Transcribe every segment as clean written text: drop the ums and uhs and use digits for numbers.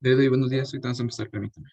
Desde buenos días, ahorita vamos a empezar, permítame.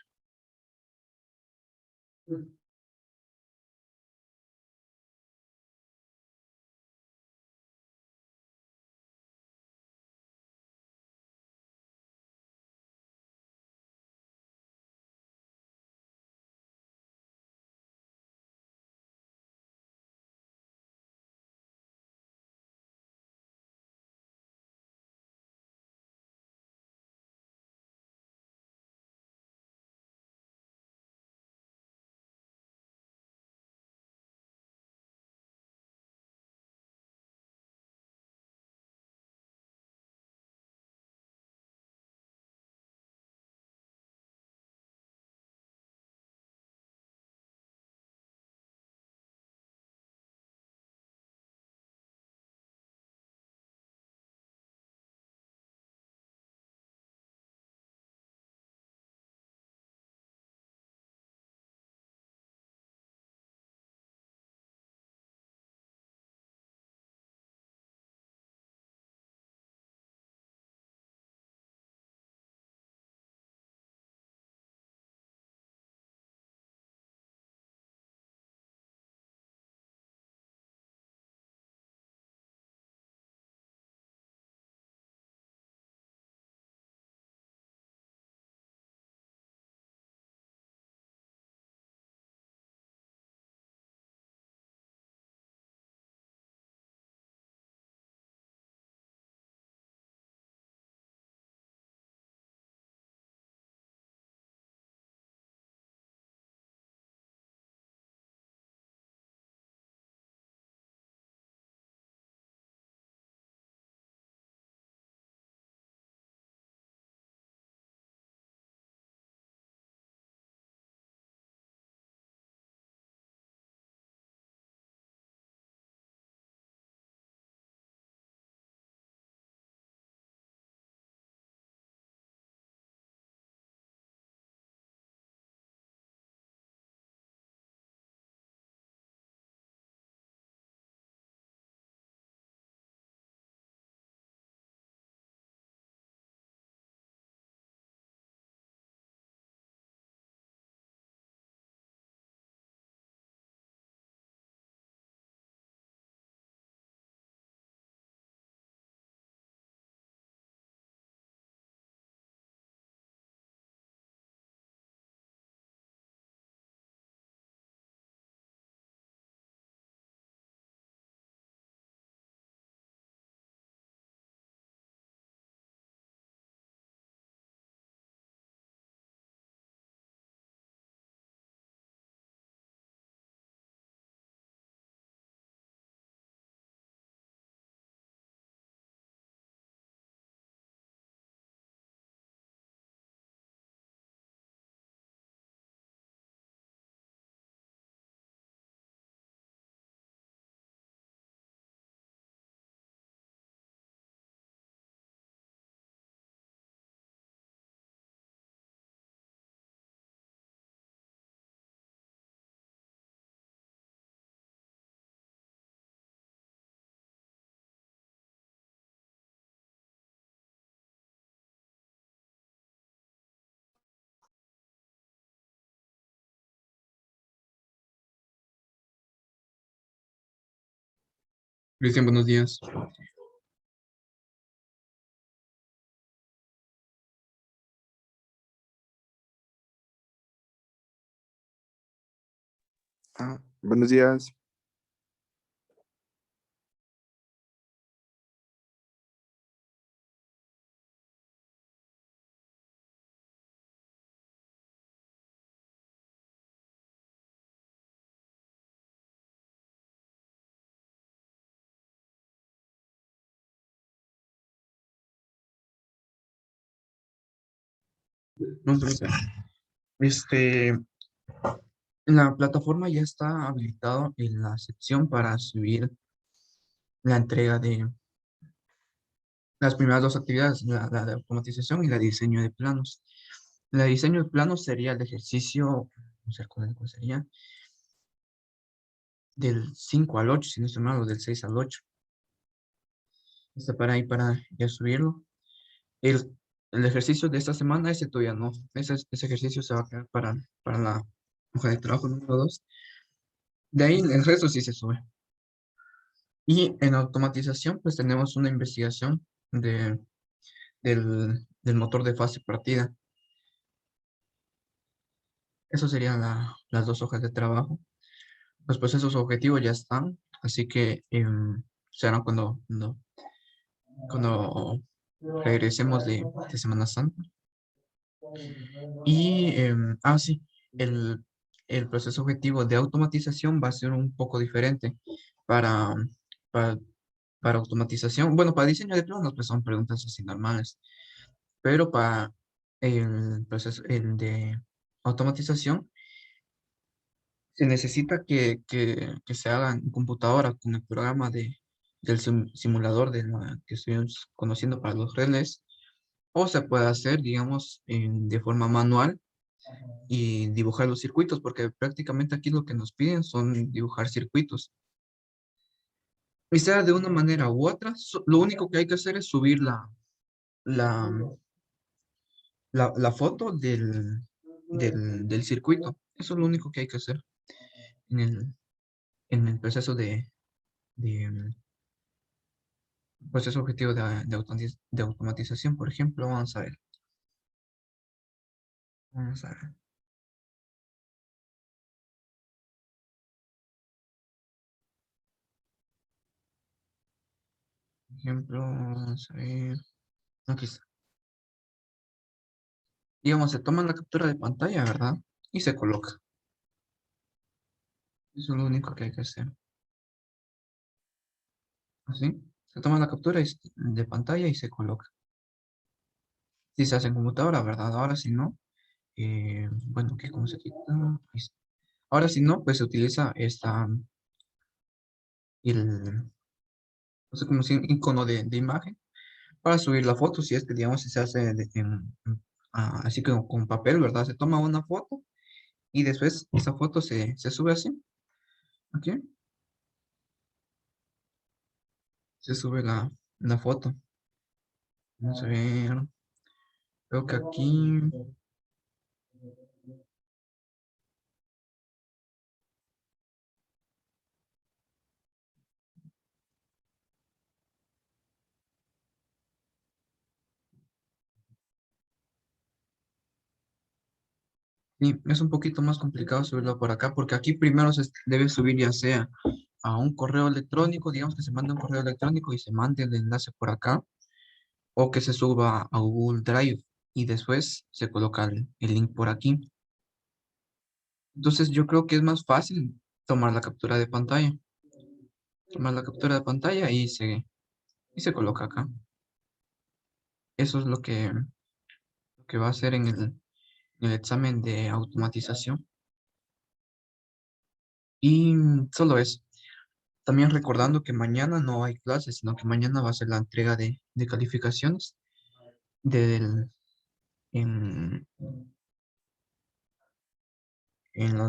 Cristian, buenos días. Buenos días. Vamos a empezar. En la plataforma ya está habilitado en la sección para subir la entrega de las primeras dos actividades, la de automatización y la de diseño de planos. La de diseño de planos sería el ejercicio, vamos a ver cuál sería, del 5 al 8 si no estoy mal, o del 6 al 8. Está para ahí para ya subirlo. El ejercicio de esta semana, ese todavía no. Ese ejercicio se va a quedar para la hoja de trabajo número 2. De ahí el resto sí se sube. Y en automatización, pues tenemos una investigación del motor de fase partida. Eso serían las dos hojas de trabajo. Los procesos objetivos ya están, así que se harán cuando regresemos de Semana Santa. Y, sí, el, el proceso objetivo de automatización va a ser un poco diferente para, para, para automatización. Bueno, para diseño de planos, pues son preguntas así normales, pero para el proceso el de automatización, se necesita que se haga en computadora con el programa del simulador que estoy conociendo para los relés, o se puede hacer, digamos, de forma manual y dibujar los circuitos, porque prácticamente aquí lo que nos piden son dibujar circuitos. Y sea de una manera u otra, lo único que hay que hacer es subir la, la foto del circuito. Eso es lo único que hay que hacer en el proceso de proceso objetivo de automatización. Por ejemplo, vamos a ver. Vamos a ver. Por ejemplo, vamos a ver. Aquí está. Digamos, se toma la captura de pantalla, ¿verdad? Y se coloca. Eso es lo único que hay que hacer. Así. Se toma la captura de pantalla y se coloca. Si se hace en computadora, ¿verdad? Ahora si no, bueno, ¿qué? ¿Cómo se quita? Ahí está. Ahora si no, pues se utiliza el, no sé cómo se llama, icono de imagen para subir la foto, si es que, digamos, si se hace así que con papel, ¿verdad? Se toma una foto y después esa foto se sube así, aquí, se sube la foto. Vamos a ver, creo que aquí, sí, es un poquito más complicado subirlo por acá, porque aquí primero se debe subir ya sea a un correo electrónico, digamos que se manda un correo electrónico y se mande el enlace por acá, o que se suba a Google Drive y después se coloca el link por aquí. Entonces yo creo que es más fácil tomar la captura de pantalla. Tomar la captura de pantalla y se coloca acá. Eso es lo que va a hacer en el examen de automatización. Y solo eso. También recordando que mañana no hay clases, sino que mañana va a ser la entrega de calificaciones del, en, en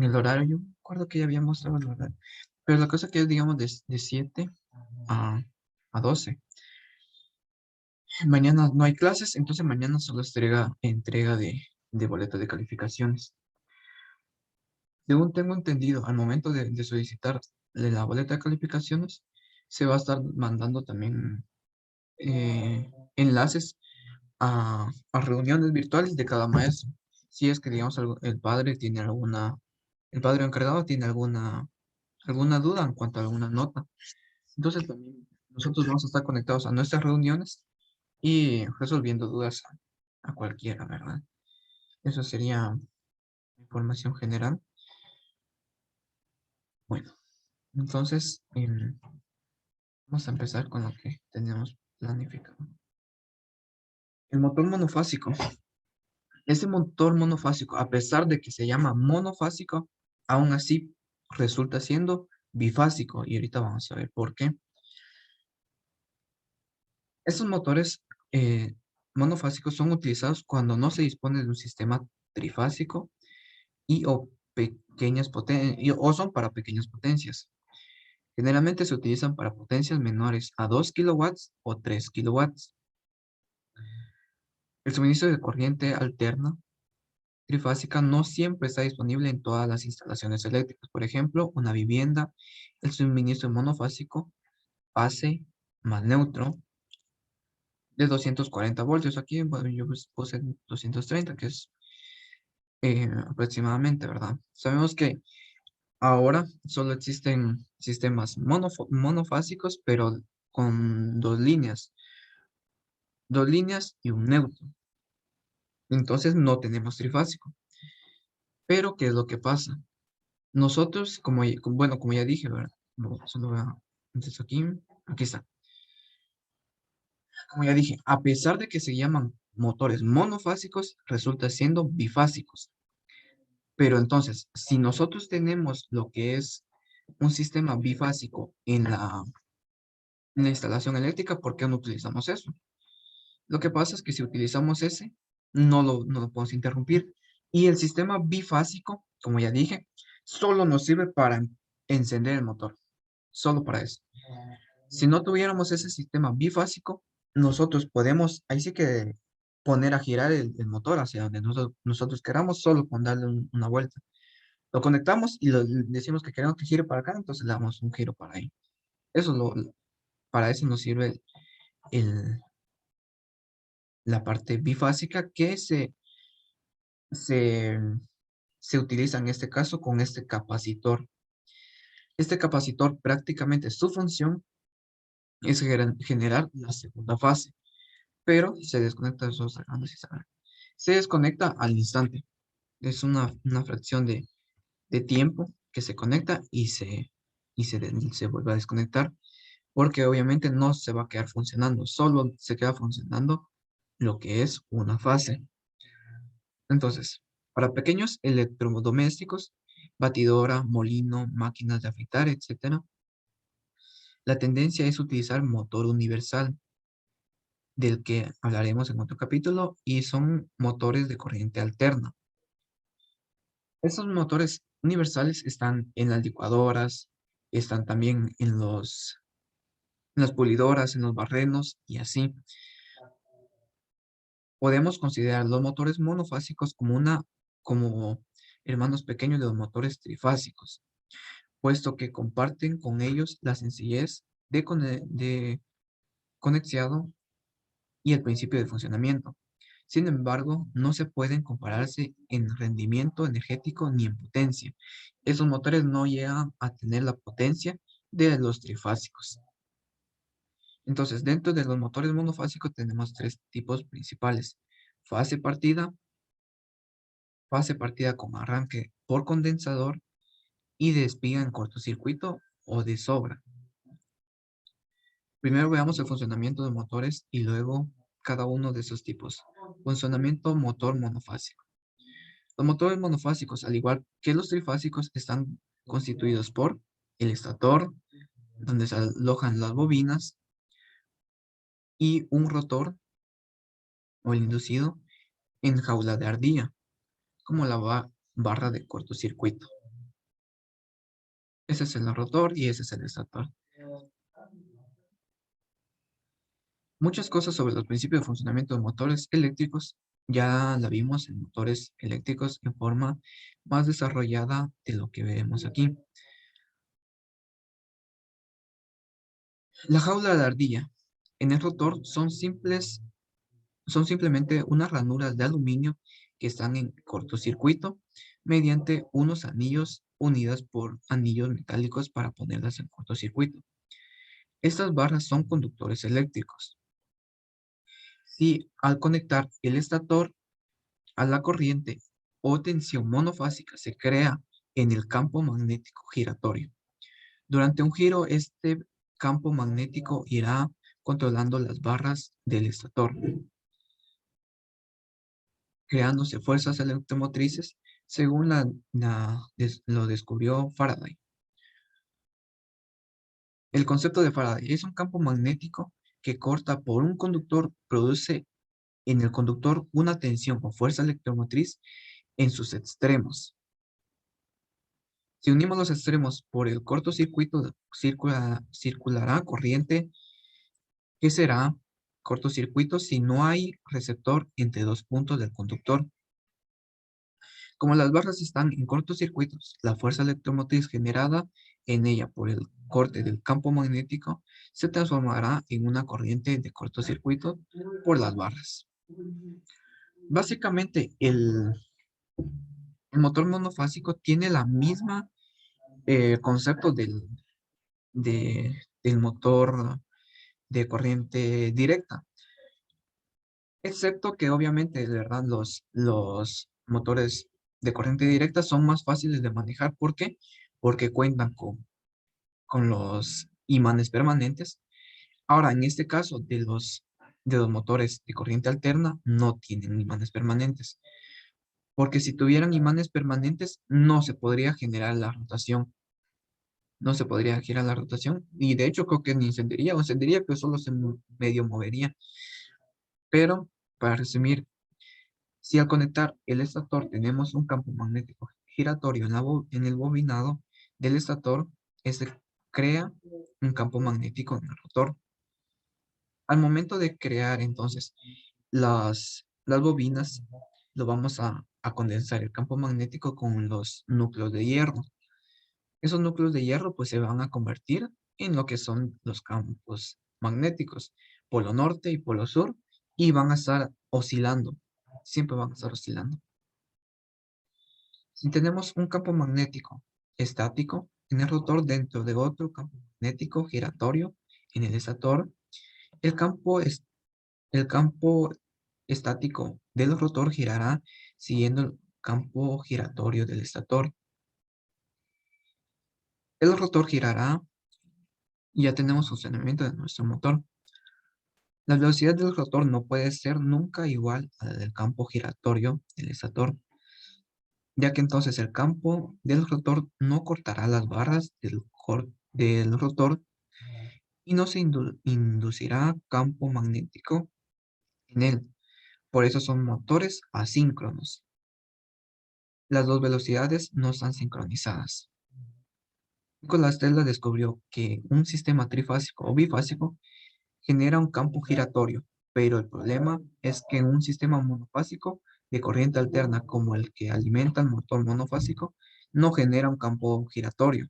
el horario. Recuerdo que ya había mostrado el horario. Pero la cosa que es, digamos, de 7 a 12. Mañana no hay clases, entonces mañana solo es entrega de boleto de calificaciones. Según tengo entendido, al momento de solicitar la boleta de calificaciones, se va a estar mandando también enlaces a reuniones virtuales de cada maestro. Si es que, digamos, el padre encargado tiene alguna duda en cuanto a alguna nota. Entonces también nosotros vamos a estar conectados a nuestras reuniones y resolviendo dudas a cualquiera, ¿verdad? Eso sería información general. Bueno, entonces vamos a empezar con lo que tenemos planificado. El motor monofásico. Ese motor monofásico, a pesar de que se llama monofásico, aún así resulta siendo bifásico. Y ahorita vamos a ver por qué. Estos motores monofásicos son utilizados cuando no se dispone de un sistema trifásico y o pequeñas o son para pequeñas potencias. Generalmente se utilizan para potencias menores a 2 kilowatts o 3 kilowatts. El suministro de corriente alterna trifásica no siempre está disponible en todas las instalaciones eléctricas. Por ejemplo, una vivienda, el suministro monofásico, fase más neutro, de 240 voltios. Aquí, bueno, yo puse 230, que es aproximadamente, ¿verdad? Sabemos que ahora solo existen sistemas monofásicos, pero con dos líneas y un neutro. Entonces no tenemos trifásico. Pero, ¿qué es lo que pasa? Nosotros, bueno, como ya dije, ¿verdad? No, solo voy a, entonces aquí está. Como ya dije, a pesar de que se llaman motores monofásicos, resulta siendo bifásicos. Pero entonces, si nosotros tenemos lo que es un sistema bifásico en la instalación eléctrica, ¿por qué no utilizamos eso? Lo que pasa es que si utilizamos ese, no lo podemos interrumpir. Y el sistema bifásico, como ya dije, solo nos sirve para encender el motor. Solo para eso. Si no tuviéramos ese sistema bifásico, nosotros podemos, ahí sí que poner a girar el motor hacia donde nosotros queramos, solo con darle una vuelta. Lo conectamos y decimos que queremos que gire para acá, entonces le damos un giro para ahí. Eso para eso nos sirve el- la parte bifásica que se, se utiliza en este caso con este capacitor. Este capacitor prácticamente su función es generar la segunda fase, pero se desconecta, eso sacando, si saben. Se desconecta al instante. Es una fracción de tiempo que se conecta se vuelve a desconectar, porque obviamente no se va a quedar funcionando, solo se queda funcionando lo que es una fase. Entonces, para pequeños electrodomésticos, batidora, molino, máquinas de afeitar, etcétera, la tendencia es utilizar motor universal, del que hablaremos en otro capítulo, y son motores de corriente alterna. Estos motores universales están en las licuadoras, están también en las pulidoras, en los barrenos y así. Podemos considerar los motores monofásicos como hermanos pequeños de los motores trifásicos, puesto que comparten con ellos la sencillez de conexión y el principio de funcionamiento. Sin embargo, no se pueden compararse en rendimiento energético ni en potencia. Esos motores no llegan a tener la potencia de los trifásicos. Entonces, dentro de los motores monofásicos tenemos tres tipos principales. Fase partida, fase partida con arranque por condensador y despiga en cortocircuito o de sobra. Primero veamos el funcionamiento de motores y luego cada uno de esos tipos. Funcionamiento motor monofásico. Los motores monofásicos, al igual que los trifásicos, están constituidos por el estator, donde se alojan las bobinas, y un rotor o el inducido en jaula de ardilla, como la barra de cortocircuito. Ese es el rotor y ese es el estator. Muchas cosas sobre los principios de funcionamiento de motores eléctricos ya la vimos en motores eléctricos en forma más desarrollada de lo que vemos aquí. La jaula de ardilla. En el rotor son simplemente unas ranuras de aluminio que están en cortocircuito mediante unos anillos unidas por anillos metálicos para ponerlas en cortocircuito. Estas barras son conductores eléctricos. Si al conectar el estator a la corriente o tensión monofásica se crea en el campo magnético giratorio. Durante un giro, este campo magnético irá controlando las barras del estator, creándose fuerzas electromotrices según lo descubrió Faraday. El concepto de Faraday es un campo magnético que corta por un conductor, produce en el conductor una tensión o fuerza electromotriz en sus extremos. Si unimos los extremos por el cortocircuito, circulará corriente que será cortocircuito si no hay receptor entre dos puntos del conductor. Como las barras están en cortocircuitos, la fuerza electromotriz generada en ella por el corte del campo magnético se transformará en una corriente de cortocircuito por las barras. Básicamente, el motor monofásico tiene la misma concepto del motor de corriente directa, excepto que obviamente, de verdad, los motores de corriente directa son más fáciles de manejar. ¿Por qué? Porque cuentan con los imanes permanentes. Ahora, en este caso de los motores de corriente alterna, no tienen imanes permanentes, porque si tuvieran imanes permanentes, no se podría generar la rotación. No se podría girar la rotación, y de hecho creo que ni encendería, o encendería, pero solo se medio movería. Pero, para resumir, si al conectar el estator tenemos un campo magnético giratorio en el bobinado del estator, este crea un campo magnético en el rotor. Al momento de crear entonces las bobinas, lo vamos a condensar el campo magnético con los núcleos de hierro. Esos núcleos de hierro pues se van a convertir en lo que son los campos magnéticos, polo norte y polo sur, y van a estar oscilando, siempre van a estar oscilando. Si tenemos un campo magnético estático en el rotor dentro de otro campo magnético giratorio en el estator, el campo, el campo estático del rotor girará siguiendo el campo giratorio del estator. El rotor girará y ya tenemos funcionamiento de nuestro motor. La velocidad del rotor no puede ser nunca igual a la del campo giratorio del estator, ya que entonces el campo del rotor no cortará las barras del rotor y no se inducirá campo magnético en él. Por eso son motores asíncronos. Las dos velocidades no están sincronizadas. Nikola Tesla descubrió que un sistema trifásico o bifásico genera un campo giratorio, pero el problema es que en un sistema monofásico de corriente alterna como el que alimenta el motor monofásico, no genera un campo giratorio.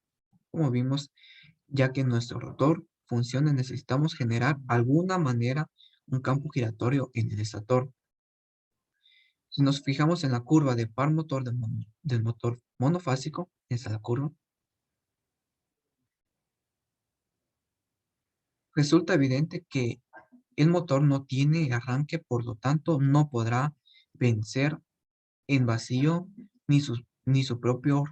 Como vimos, ya que en nuestro rotor funcione, necesitamos generar alguna manera un campo giratorio en el estator. Si nos fijamos en la curva de par motor del motor monofásico, esa es la curva, resulta evidente que el motor no tiene arranque, por lo tanto no podrá vencer en vacío ni su propio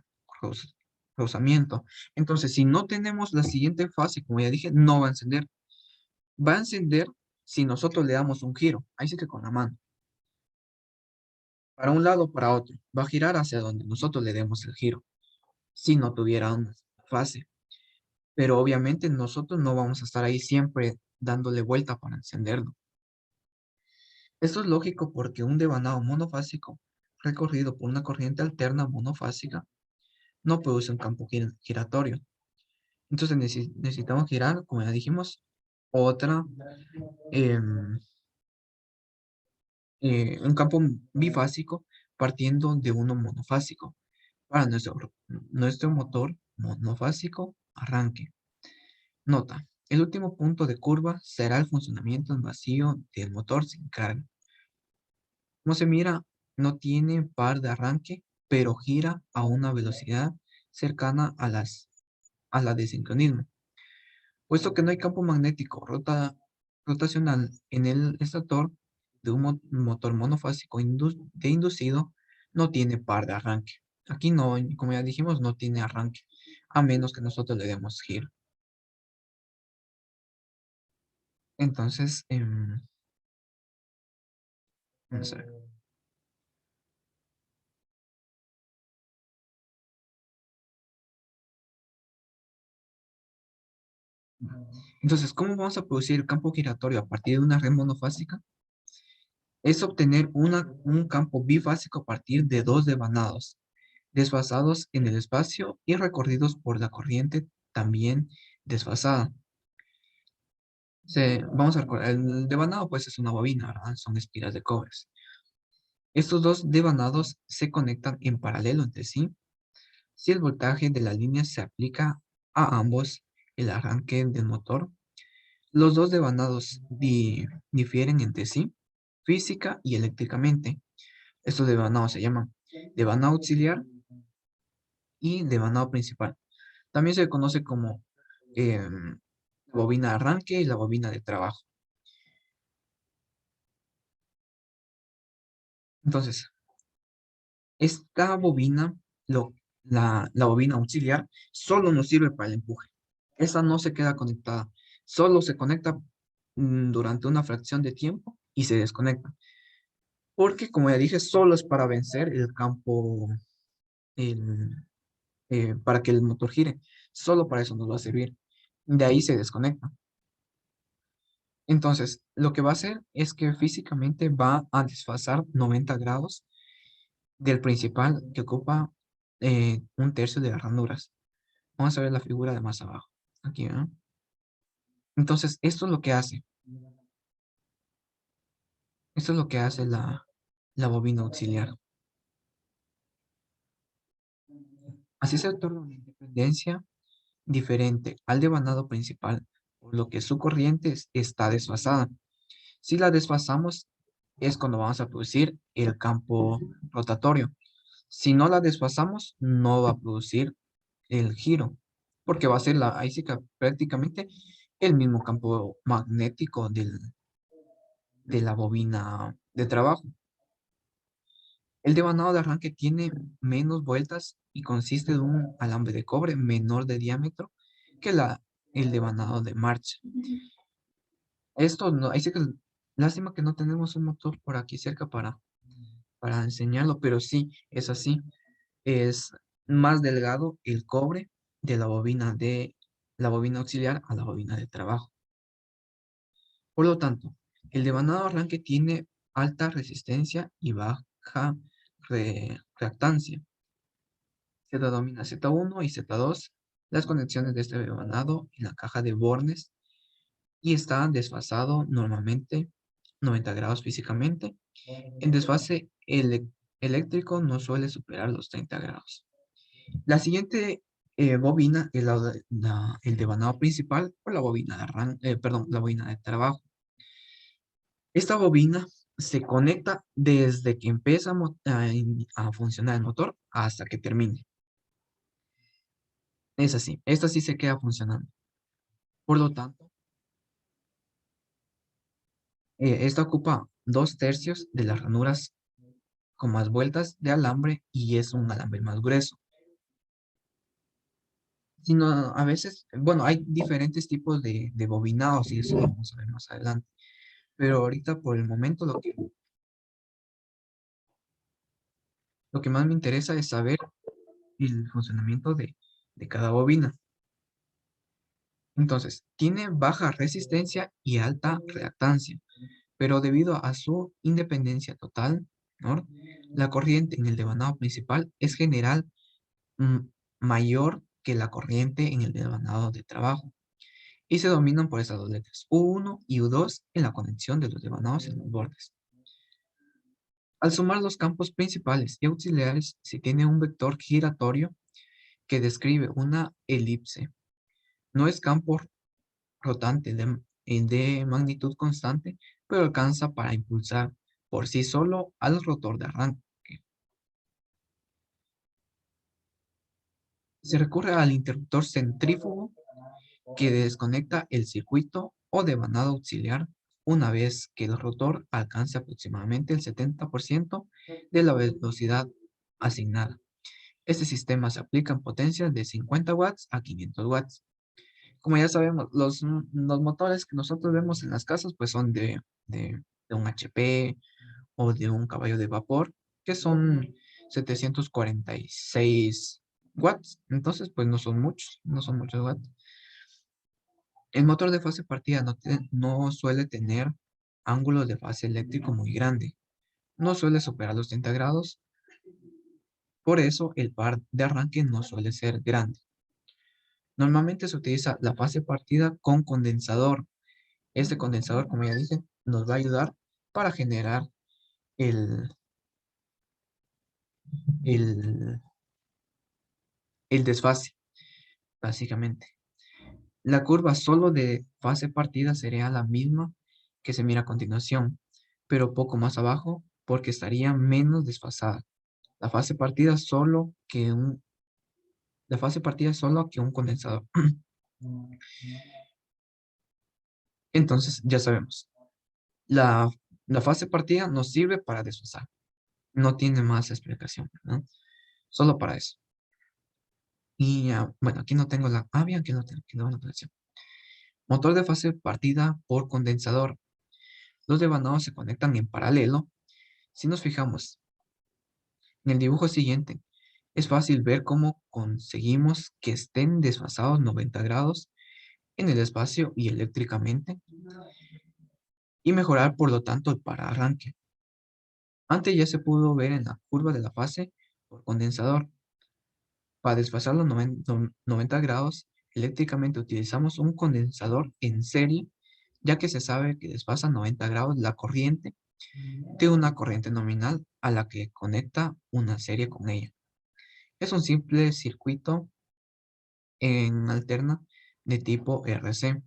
rozamiento. Entonces, si no tenemos la siguiente fase, como ya dije, no va a encender. Va a encender si nosotros le damos un giro. Ahí sí que con la mano. Para un lado o para otro. Va a girar hacia donde nosotros le demos el giro. Si no tuviera una fase. Pero obviamente nosotros no vamos a estar ahí siempre dándole vuelta para encenderlo. Esto es lógico porque un devanado monofásico recorrido por una corriente alterna monofásica no produce un campo giratorio. Entonces necesitamos girar, como ya dijimos, otra, em, un campo bifásico partiendo de uno monofásico para nuestro motor monofásico arranque. Nota, el último punto de curva será el funcionamiento en vacío del motor sin carga. Como se mira, no tiene par de arranque, pero gira a una velocidad cercana a la de sincronismo. Puesto que no hay campo magnético rotacional en el estator de un motor monofásico de inducido, no tiene par de arranque. Aquí no, como ya dijimos, no tiene arranque, a menos que nosotros le demos giro. Entonces, vamos a ver. Entonces, ¿cómo vamos a producir el campo giratorio a partir de una red monofásica? Es obtener un campo bifásico a partir de dos devanados, desfasados en el espacio y recorridos por la corriente también desfasada. Vamos a recordar, el devanado pues es una bobina, ¿verdad? Son espiras de cobre. Estos dos devanados se conectan en paralelo entre sí. Si el voltaje de la línea se aplica a ambos, el arranque del motor, los dos devanados difieren entre sí, física y eléctricamente. Estos devanados se llaman devanado auxiliar y devanado principal. También se conoce como la bobina de arranque y la bobina de trabajo. Entonces, esta bobina, la bobina auxiliar, solo nos sirve para el empuje. Esa no se queda conectada. Solo se conecta durante una fracción de tiempo y se desconecta. Porque, como ya dije, solo es para vencer el campo, el- para que el motor gire. Solo para eso nos va a servir. De ahí se desconecta. Entonces, lo que va a hacer es que físicamente va a desfasar 90 grados del principal que ocupa un tercio de las ranuras. Vamos a ver la figura de más abajo. Aquí, ¿no? Entonces, esto es lo que hace. Esto es lo que hace la bobina auxiliar. Así se otorga una independencia diferente al devanado principal, por lo que su corriente está desfasada. Si la desfasamos, es cuando vamos a producir el campo rotatorio. Si no la desfasamos, no va a producir el giro, porque va a ser ahí sí que prácticamente el mismo campo magnético de la bobina de trabajo. El devanado de arranque tiene menos vueltas y consiste de un alambre de cobre menor de diámetro que el devanado de marcha. Esto no, ahí sí que lástima que no tenemos un motor por aquí cerca para enseñarlo, pero sí, es así. Es más delgado el cobre de la bobina auxiliar a la bobina de trabajo. Por lo tanto, el devanado arranque tiene alta resistencia y baja reactancia. Se denomina Z1 y Z2 las conexiones de este devanado en la caja de bornes y está desfasado normalmente 90 grados físicamente. El desfase eléctrico no suele superar los 30 grados. La siguiente bobina es el devanado principal o la bobina de perdón, la bobina de trabajo. Esta bobina se conecta desde que empieza a funcionar el motor hasta que termine. Es así, esta sí se queda funcionando. Por lo tanto, esta ocupa 2/3 de las ranuras con más vueltas de alambre y es un alambre más grueso. Sino a veces, bueno, hay diferentes tipos de bobinados y eso lo vamos a ver más adelante. Pero ahorita por el momento lo que más me interesa es saber el funcionamiento de cada bobina. Entonces, tiene baja resistencia y alta reactancia, pero debido a su independencia total, ¿no? La corriente en el devanado principal es general mm, mayor que la corriente en el devanado de trabajo y se dominan por esas dos letras, U1 y U2 en la conexión de los devanados en los bordes. Al sumar los campos principales y auxiliares, se tiene un vector giratorio que describe una elipse. No es campo rotante de magnitud constante, pero alcanza para impulsar por sí solo al rotor de arranque. Se recurre al interruptor centrífugo que desconecta el circuito o devanado auxiliar una vez que el rotor alcance aproximadamente el 70% de la velocidad asignada. Este sistema se aplica en potencias de 50 watts a 500 watts. Como ya sabemos, los motores que nosotros vemos en las casas pues son de un HP o de un caballo de vapor, que son 746 watts. Entonces, pues no son muchos watts. El motor de fase partida no suele tener ángulos de fase eléctrico muy grande. No suele superar los 30 grados. Por eso, el par de arranque no suele ser grande. Normalmente se utiliza la fase partida con condensador. Este condensador, como ya dije, nos va a ayudar para generar el, el, el desfase, básicamente. La curva solo de fase partida sería la misma que se mira a continuación, pero poco más abajo porque estaría menos desfasada. La fase partida solo que un, la fase partida solo que un condensador. Entonces, ya sabemos, la, la fase partida nos sirve para desfasar. No tiene más explicación, ¿no? Solo para eso. Y bueno, aquí no tengo la... bien, aquí no tengo, aquí no, la conexión. Motor de fase partida por condensador. Los devanados se conectan en paralelo. Si nos fijamos en el dibujo siguiente, es fácil ver cómo conseguimos que estén desfasados 90 grados en el espacio y eléctricamente y mejorar por lo tanto el paraarranque. Antes ya se pudo ver en la curva de la fase por condensador. Para desfasar los 90 grados eléctricamente utilizamos un condensador en serie, ya que se sabe que desfasa 90 grados la corriente de una corriente nominal a la que conecta una serie con ella. Es un simple circuito en alterna de tipo RC,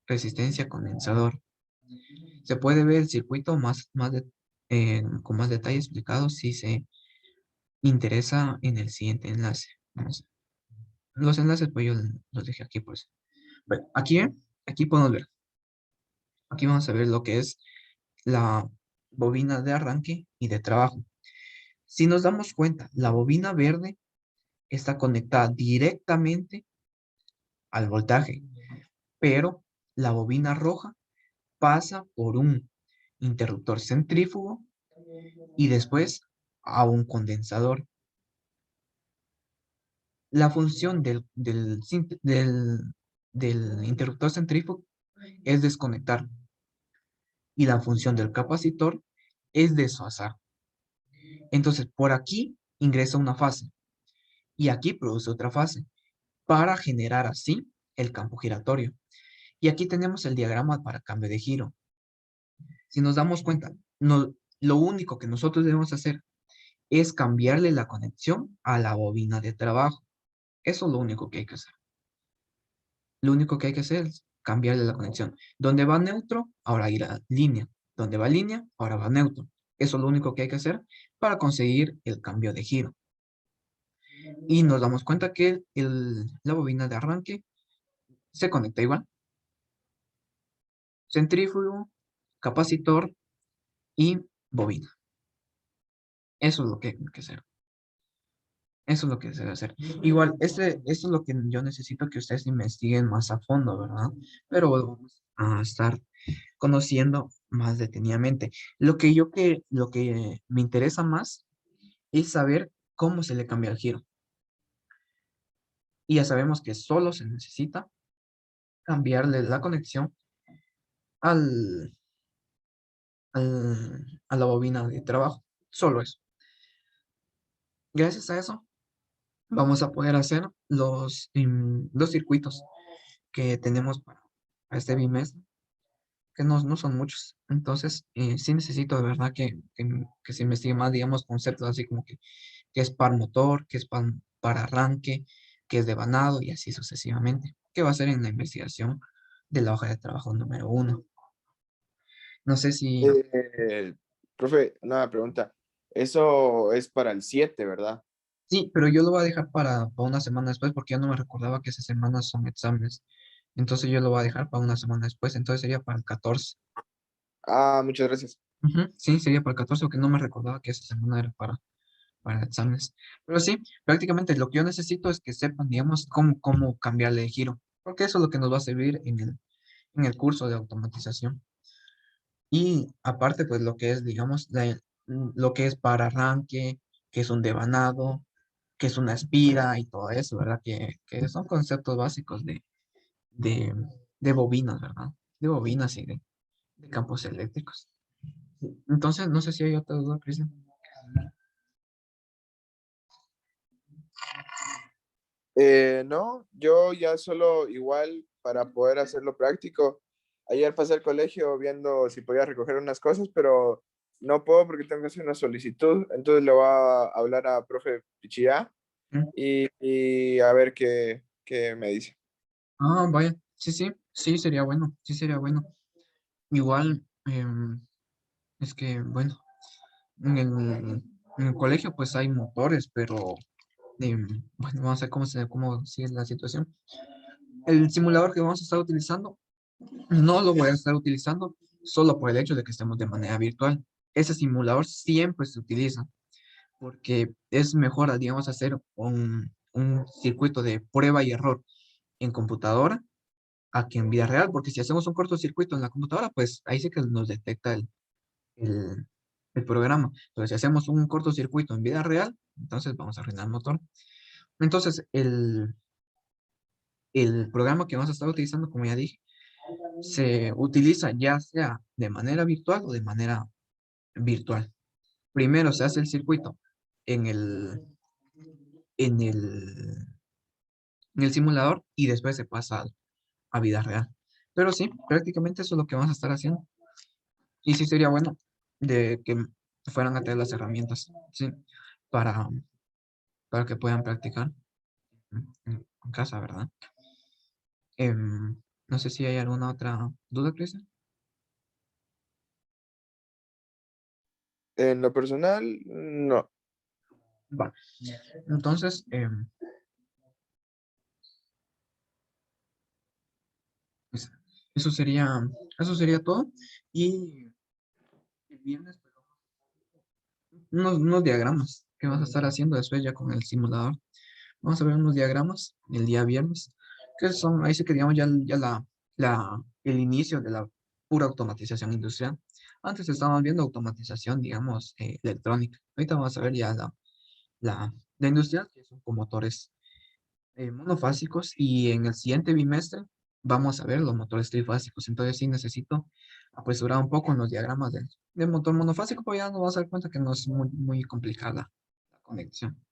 resistencia condensador. Se puede ver el circuito con más detalle explicado si se interesa en el siguiente enlace. Los enlaces pues yo los dejé aquí pues. Bueno, aquí podemos ver. Aquí vamos a ver lo que es la bobina de arranque y de trabajo. Si nos damos cuenta, la bobina verde está conectada directamente al voltaje, pero la bobina roja pasa por un interruptor centrífugo y después a un condensador. La función del interruptor centrífugo es desconectar y la función del capacitor es desfasar. Entonces, por aquí ingresa una fase y aquí produce otra fase para generar así el campo giratorio. Y aquí tenemos el diagrama para cambio de giro. Si nos damos cuenta, lo único que nosotros debemos hacer es cambiarle la conexión a la bobina de trabajo. Eso es lo único que hay que hacer. Lo único que hay que hacer es cambiarle la conexión. Donde va neutro, ahora irá línea. Donde va línea, ahora va neutro. Eso es lo único que hay que hacer para conseguir el cambio de giro. Y nos damos cuenta que la bobina de arranque se conecta igual. Centrífugo, capacitor y bobina. Eso es lo que hay que hacer. Eso es lo que se debe hacer. Igual, esto es lo que yo necesito que ustedes investiguen más a fondo, ¿verdad? Pero vamos a estar conociendo más detenidamente. Lo que me interesa más es saber cómo se le cambia el giro. Y ya sabemos que solo se necesita cambiarle la conexión al, a la bobina de trabajo. Solo eso. Gracias a eso, vamos a poder hacer los circuitos que tenemos para este bimestre, que no son muchos. Entonces, sí necesito de verdad que se investigue más, digamos, conceptos así como que es par motor, que es para arranque, que es devanado y así sucesivamente, que va a ser en la investigación de la hoja de trabajo número 1. No sé si... Eh, Profe, una pregunta. Eso es para el 7, ¿verdad? Sí, pero yo lo voy a dejar para una semana después porque ya no me recordaba que esas semanas son exámenes. Entonces yo lo voy a dejar para una semana después. Entonces sería para el 14. Ah, muchas gracias. Ujú, sí, sería para el 14 porque no me recordaba que esa semana era para exámenes. Pero sí, prácticamente lo que yo necesito es que sepan, digamos, cómo cambiarle de giro. Porque eso es lo que nos va a servir en el curso de automatización. Y aparte, pues lo que es, digamos, lo que es para arranque, que es un devanado, que es una espira y todo eso, ¿verdad? Que son conceptos básicos de, de bobinas, ¿verdad? De bobinas y de campos eléctricos. Entonces, no sé si hay otra duda, Cristian. No, yo ya solo igual para poder hacerlo práctico, ayer pasé al colegio viendo si podía recoger unas cosas, pero no puedo porque tengo que hacer una solicitud. Entonces le voy a hablar a profe Pichia Mm. y a ver qué me dice. Ah, vaya, sí, sí, sí, sería bueno, sí, sería bueno. Igual, es que, bueno, en el colegio pues hay motores, pero, bueno, vamos a ver cómo sigue la situación. El simulador que vamos a estar utilizando, no lo voy a estar utilizando solo por el hecho de que estemos de manera virtual. Ese simulador siempre se utiliza porque es mejor, digamos, hacer un circuito de prueba y error en computadora a que en vida real, porque si hacemos un cortocircuito en la computadora, pues ahí sí que nos detecta el, el programa. Pero si hacemos un cortocircuito en vida real, entonces vamos a arruinar el motor. Entonces, el programa que vamos a estar utilizando, como ya dije, se utiliza ya sea de manera virtual o de manera virtual. Primero se hace el circuito en en el, en el simulador y después se pasa a vida real. Pero sí, prácticamente eso es lo que vamos a estar haciendo. Y sí sería bueno de que fueran a tener las herramientas, sí, para, para que puedan practicar en casa, ¿verdad? No sé si hay alguna otra duda, Cristian. En lo personal, no. Va. Entonces, pues, eso sería, eso sería todo. Y el viernes, pues, unos diagramas que vas a estar haciendo después ya con el simulador. Vamos a ver unos diagramas el día viernes, que son, ahí sí que digamos ya el inicio de la pura automatización industrial. Antes estábamos viendo automatización, digamos, electrónica. Ahorita vamos a ver ya la industrial, que son con motores monofásicos, y en el siguiente bimestre vamos a ver los motores trifásicos. Entonces sí necesito apresurar un poco en los diagramas del motor monofásico, porque ya nos vamos a dar cuenta que no es muy complicada la conexión.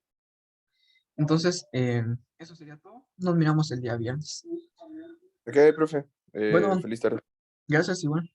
Entonces, eso sería todo. Nos miramos el día viernes. Ok, profe. Bueno, Feliz tarde. gracias igual.